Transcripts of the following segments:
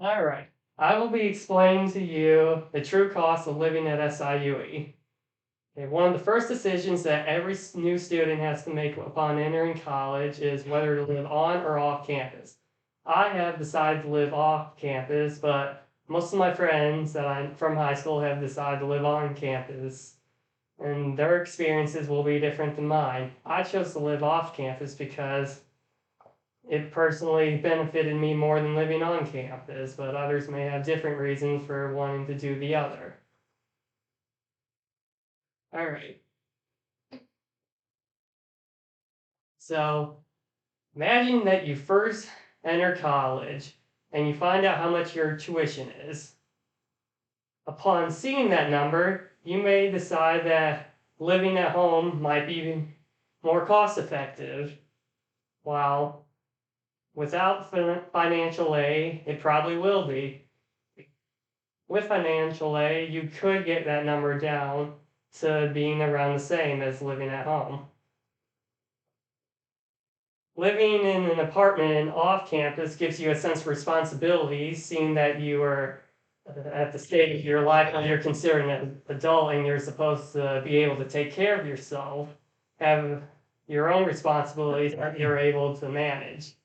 Alright, I will be explaining to you the true cost of living at SIUE. Okay, one of the first decisions that every new student has to make upon entering college is whether to live on or off campus. I have decided to live off campus, but most of my friends that I'm from high school have decided to live on campus, and their experiences will be different than mine. I chose to live off campus because it personally benefited me more than living on campus, but others may have different reasons for wanting to do the other. All right. So imagine that you first enter college and you find out how much your tuition is. Upon seeing that number, you may decide that living at home might be more cost effective, while without financial aid, it probably will be. With financial aid, you could get that number down to being around the same as living at home. Living in an apartment off campus gives you a sense of responsibility, seeing that you are at the stage of your life when you're considered an adult and you're supposed to be able to take care of yourself, have your own responsibilities that you're able to manage.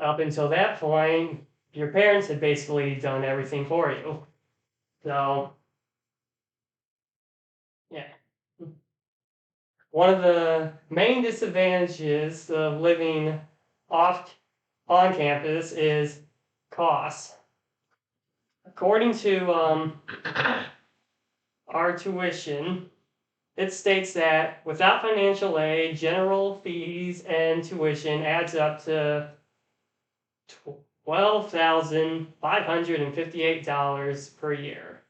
Up until that point, your parents had basically done everything for you. So, yeah. One of the main disadvantages of living off on campus is costs. According to our tuition, it states that without financial aid, general fees and tuition adds up to $12,558 per year,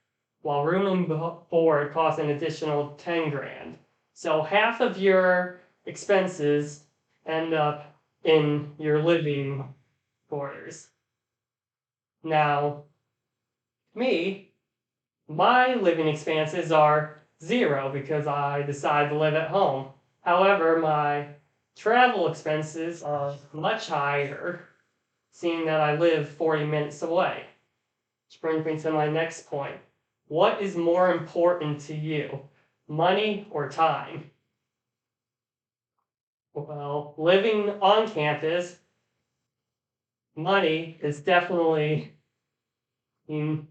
while room and board costs an additional 10 grand. So half of your expenses end up in your living quarters. Now, my living expenses are zero because I decided to live at home. However, my travel expenses are much higher, seeing that I live 40 minutes away. Which brings me to my next point. What is more important to you, money or time? Well, living on campus, money is definitely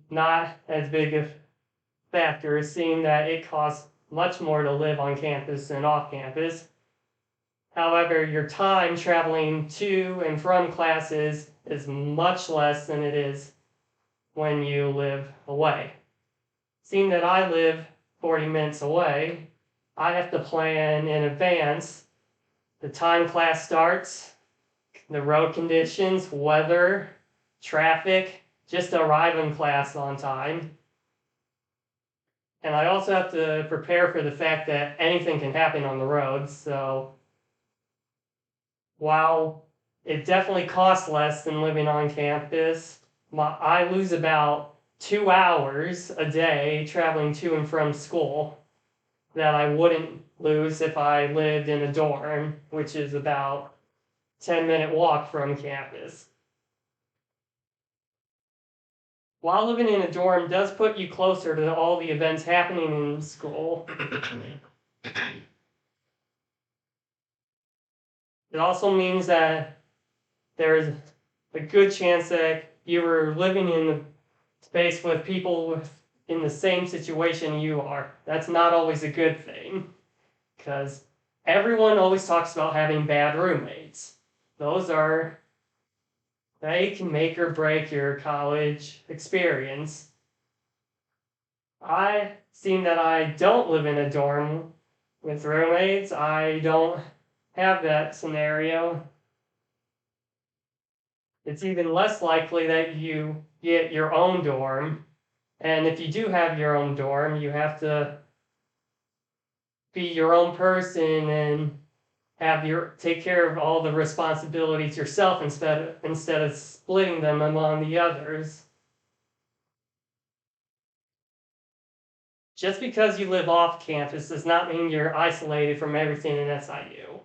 not as big a factor, seeing that it costs much more to live on campus than off campus. However, your time traveling to and from classes is much less than it is when you live away. Seeing that I live 40 minutes away, I have to plan in advance the time class starts, the road conditions, weather, traffic, just to arrive in class on time. And I also have to prepare for the fact that anything can happen on the road. So while it definitely costs less than living on campus, I lose about 2 hours a day traveling to and from school that I wouldn't lose if I lived in a dorm, which is about 10-minute walk from campus. While living in a dorm does put you closer to all the events happening in school, it also means that there's a good chance that you were living in a space with people in the same situation you are. That's not always a good thing, because everyone always talks about having bad roommates. They can make or break your college experience. Seeing that I don't live in a dorm with roommates, I don't have that scenario. It's even less likely that you get your own dorm. And if you do have your own dorm, you have to be your own person and take care of all the responsibilities yourself instead of splitting them among the others. Just because you live off campus does not mean you're isolated from everything in SIU.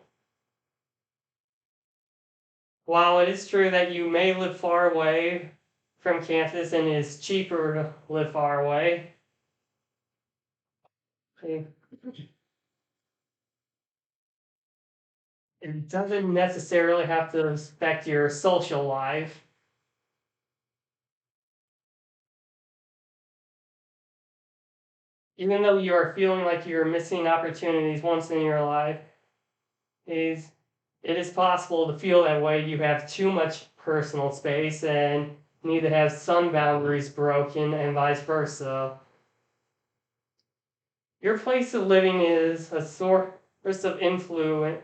While it is true that you may live far away from campus and it's cheaper to live far away. It doesn't necessarily have to affect your social life. Even though you are feeling like you're missing opportunities once in your life, is it is possible to feel that way. You have too much personal space and need to have some boundaries broken and vice versa. Your place of living is a source of influence,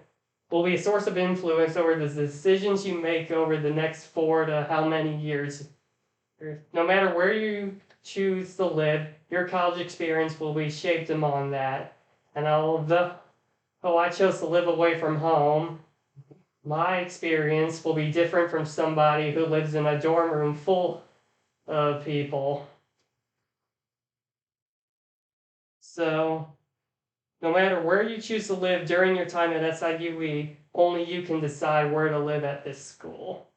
will be a source of influence over the decisions you make over the next 4 to how many years. No matter where you choose to live, your college experience will be shaped among that. And although I chose to live away from home, my experience will be different from somebody who lives in a dorm room full of people. So, no matter where you choose to live during your time at SIUE, only you can decide where to live at this school.